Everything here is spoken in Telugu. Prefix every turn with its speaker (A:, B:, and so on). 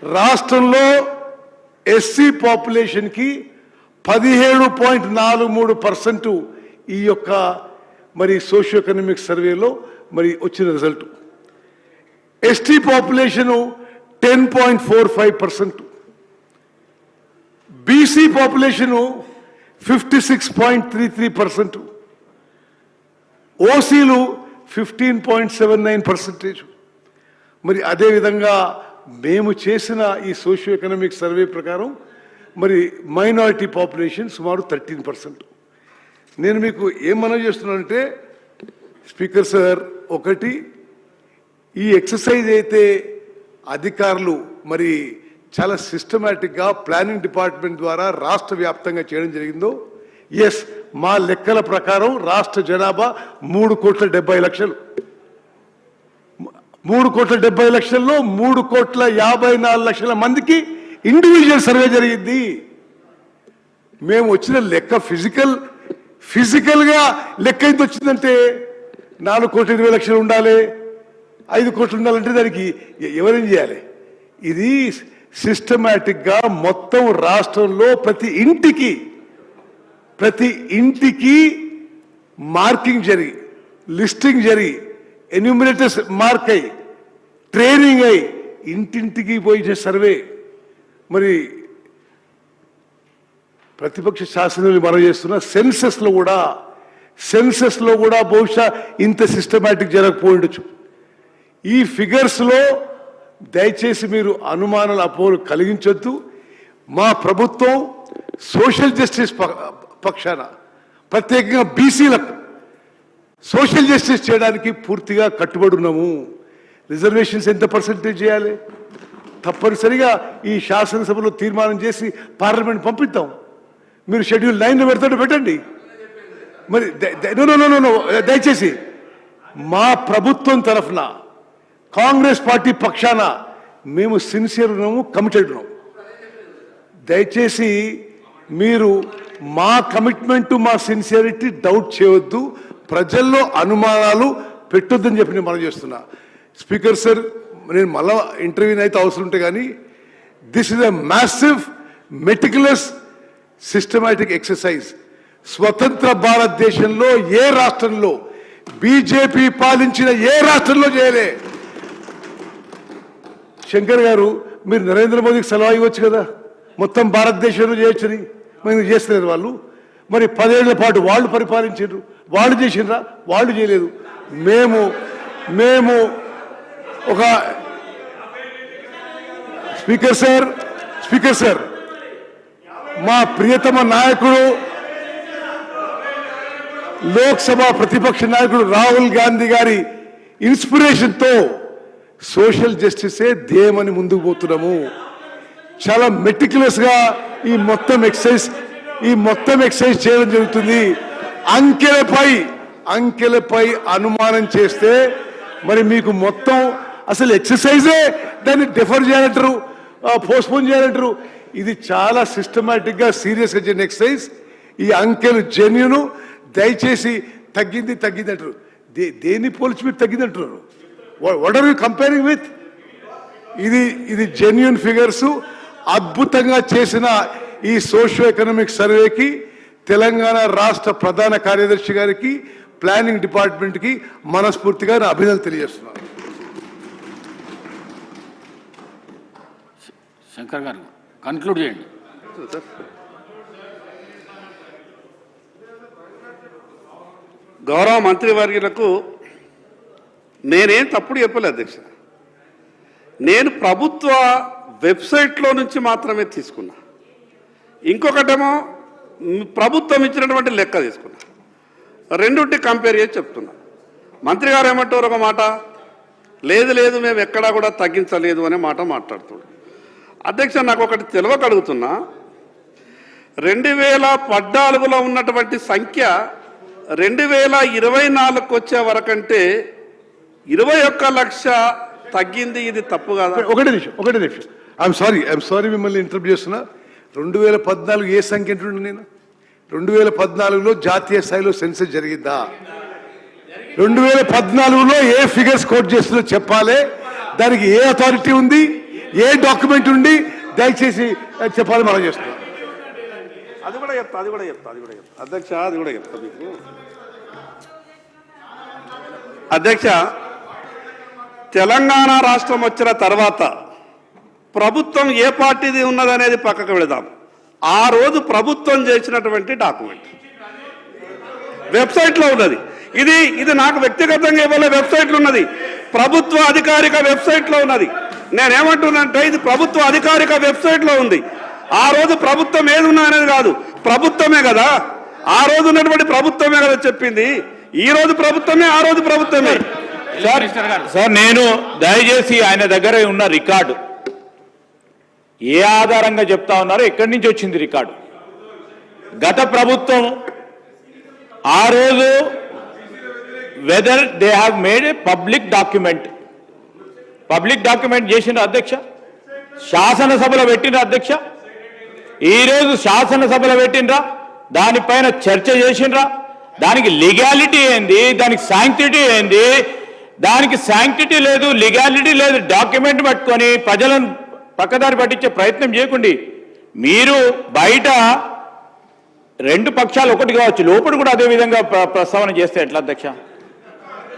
A: రాష్ట్రంలో ఎస్సీ పాపులేషన్కి 17.43% ఈ యొక్క మరి సోషియో ఎకనామిక్ సర్వేలో మరి వచ్చిన result. ST population 10.45%, BC population 56.33%, ఓసీలు 15.79%. మరి అదేవిధంగా మేము చేసిన ఈ సోషియో ఎకనామిక్ సర్వే ప్రకారం మరి మైనారిటీ పాపులేషన్ సుమారు 13%. నేను మీకు ఏం మనవి చేస్తున్నానంటే స్పీకర్ సార్, ఒకటి ఈ ఎక్సర్సైజ్ అయితే అధికారులు మరి చాలా సిస్టమేటిక్గా ప్లానింగ్ డిపార్ట్మెంట్ ద్వారా రాష్ట్ర వ్యాప్తంగా చేయడం జరిగిందో, ఎస్, మా లెక్కల ప్రకారం రాష్ట్ర జనాభా 3,70,00,000. 3,70,00,000లో 3,54,00,000 మందికి ఇండివిజువల్ సర్వే జరిగింది. మేము వచ్చిన లెక్క ఫిజికల్గా లెక్క ఎంత వచ్చిందంటే 4,20,00,000 ఉండాలి, 5 కోట్లు ఉండాలంటే దానికి ఎవరేం చేయాలి? ఇది సిస్టమేటిక్గా మొత్తం రాష్ట్రంలో ప్రతి ఇంటికి మార్కింగ్ జరిగి, లిస్టింగ్ జరిగి, ఎన్యూమినేటర్స్ మార్క్ అయ్యి, ట్రైనింగ్ అయ్యి, ఇంటింటికి పోయి సర్వే. మరి ప్రతిపక్ష శాసనసభ్యులు మనం చేస్తున్న సెన్సస్లో కూడా బహుశా ఇంత సిస్టమేటిక్ జరగకపోయిండొచ్చు. ఈ ఫిగర్స్లో దయచేసి మీరు అనుమానాలు, అపోహలు కలిగించొద్దు. మా ప్రభుత్వం సోషల్ జస్టిస్ పక్షాన, ప్రత్యేకంగా బీసీలకు సోషల్ జస్టిస్ చేయడానికి పూర్తిగా కట్టుబడి ఉన్నాము. రిజర్వేషన్స్ ఎంత పర్సెంటేజ్ చేయాలి తప్పనిసరిగా ఈ శాసనసభలో తీర్మానం చేసి పార్లమెంట్ పంపిద్దాం. మీరు షెడ్యూల్ 9లో పెడతాడు పెట్టండి. మరి దయచేసి మా ప్రభుత్వం తరఫున కాంగ్రెస్ పార్టీ పక్షాన మేము సిన్సియర్ ఉన్నాము, కమిటెడ్ ఉన్నాము. దయచేసి మీరు మా కమిట్మెంట్, మా సిన్సియరిటీ డౌట్ చేయవద్దు, ప్రజల్లో అనుమానాలు పెట్టొద్దని చెప్పి నేను మనం చేస్తున్నా. స్పీకర్ సార్, నేను మళ్ళా ఇంటర్వ్యూని అయితే అవసరం ఉంటే కానీ this is a massive meticulous systematic exercise. స్వతంత్ర భారతదేశంలో ఏ రాష్ట్రంలో, బీజేపీ పాలించిన ఏ రాష్ట్రంలో చేయలే. శంకర్ గారు, మీరు నరేంద్ర మోదీకి సలహా ఇవ్వచ్చు కదా, మొత్తం భారతదేశంలో చేయొచ్చని. మరి చేస్తలేరు వాళ్ళు. మరి 10 ఏళ్ల పాటు వాళ్ళు పరిపాలించారు, వాళ్ళు చేసినరా? వాళ్ళు చేయలేదు. మేము ఒక స్పీకర్ సార్, మా ప్రియతమ నాయకుడు, లోక్సభ ప్రతిపక్ష నాయకుడు రాహుల్ గాంధీ గారి ఇన్స్పిరేషన్తో సోషల్ జస్టిసే ధ్యేయమని ముందుకు పోతున్నాము. చాలా మెటిక్యులస్ గా ఈ మొత్తం ఎక్సైజ్ చేయడం జరుగుతుంది. అంకెలపై అనుమానం చేస్తే మరి మీకు మొత్తం అసలు ఎక్సర్సైజే దాన్ని డిఫర్ చేయాలంటారు, పోస్ట్పోన్ చేయాలంటారు. ఇది చాలా సిస్టమేటిక్ గా సీరియస్ గా జరిగిన ఎక్సర్సైజ్. ఈ అంకెలు జెన్యూన్. దయచేసి తగ్గింది అంటారు. దేన్ని పోల్చి మీరు తగ్గింది అంటున్నారు? What are you comparing with? ఇది జెన్యూన్ ఫిగర్స్. అద్భుతంగా చేసిన ఈ సోషియో ఎకనామిక్ సర్వేకి తెలంగాణ రాష్ట్ర ప్రధాన కార్యదర్శి గారికి, ప్లానింగ్ డిపార్ట్మెంట్కి మనస్ఫూర్తిగా నా అభినందనలు తెలియజేస్తున్నాను.
B: శంకర్ గారు కన్క్లూడ్ చేయండి.
C: గౌరవ మంత్రివర్యులకు నేనేం తప్పుడు చెప్పలేదు అధ్యక్ష. నేను ప్రభుత్వ వెబ్సైట్లో నుంచి మాత్రమే తీసుకున్నా. ఇంకొకటేమో ప్రభుత్వం ఇచ్చినటువంటి లెక్క తీసుకున్నా. రెండుంటి కంపేర్ చేసి చెప్తున్నా. మంత్రి గారు ఏమంటారు ఒక మాట, లేదు మేము ఎక్కడా కూడా తగ్గించలేదు అనే మాట మాట్లాడుతున్నాడు. అధ్యక్ష, నాకు ఒకటి తెలియక అడుగుతున్నా. 2014లో ఉన్నటువంటి సంఖ్య 2024కు వచ్చే వరకంటే 21 లక్ష తగ్గింది. ఇది తప్పు కాదా?
A: ఒకటి నిమిషం. ఐఎమ్ సారీ మిమ్మల్ని ఇంటరప్ట్ చేస్తున్నా. 2014 ఏ సంఖ్య అంటున్నాను నేను? 2014లో జాతీయ స్థాయిలో సెన్సస్ జరిగిందా? 2014లో ఏ ఫిగర్స్ కోట్ చేస్తుందో చెప్పాలి. దానికి ఏ అథారిటీ ఉంది, ఏ డాక్యుమెంట్ ఉండి దయచేసి చెప్పాలని మనం చేస్తున్నాం.
C: అది కూడా చెప్తా అధ్యక్ష, అది కూడా చెప్తా మీకు. అధ్యక్ష, తెలంగాణ రాష్ట్రం వచ్చిన తర్వాత ప్రభుత్వం ఏ పార్టీది ఉన్నదనేది పక్కకు వెళదాం. ఆ రోజు ప్రభుత్వం చేసినటువంటి డాక్యుమెంట్ వెబ్సైట్లో ఉన్నది. ఇది నాకు వ్యక్తిగతంగా ఇవ్వలే, వెబ్సైట్లో ఉన్నది, ప్రభుత్వ అధికారిక వెబ్సైట్లో ఉన్నది. నేనేమంటున్నానంటే ఇది ప్రభుత్వ అధికారిక వెబ్సైట్లో ఉంది. ఆ రోజు ప్రభుత్వం ఏది ఉన్నా అనేది కాదు, ప్రభుత్వమే కదా, ఆ రోజు ఉన్నటువంటి ప్రభుత్వమే కదా చెప్పింది. ఈ రోజు ప్రభుత్వమే, ఆ రోజు ప్రభుత్వమే.
D: సార్ నేను దయచేసి ఆయన దగ్గర ఉన్న రికార్డు ఏ ఆధారంగా చెప్తా ఉన్నారో, ఎక్కడి నుంచి వచ్చింది రికార్డు? గత ప్రభుత్వం ఆ రోజు whether they have made A public document చేసిన అధ్యక్ష, శాసనసభలో పెట్టిన అధ్యక్ష, ఈరోజు శాసనసభలో పెట్టినరా, దానిపైన చర్చ చేసినరా, దానికి లీగాలిటీ ఏంది, దానికి శాంక్టిటీ ఏంది? దానికి శాంక్టిటీ లేదు, లీగాలిటీ లేదు. డాక్యుమెంట్ పట్టుకొని ప్రజలను పక్కదారి పట్టించే ప్రయత్నం చేయకండి. మీరు బయట రెండు పక్షాలు ఒకటి కావచ్చు, లోపల కూడా అదే విధంగా ప్రస్తావన చేస్తే ఎట్లా అధ్యక్ష?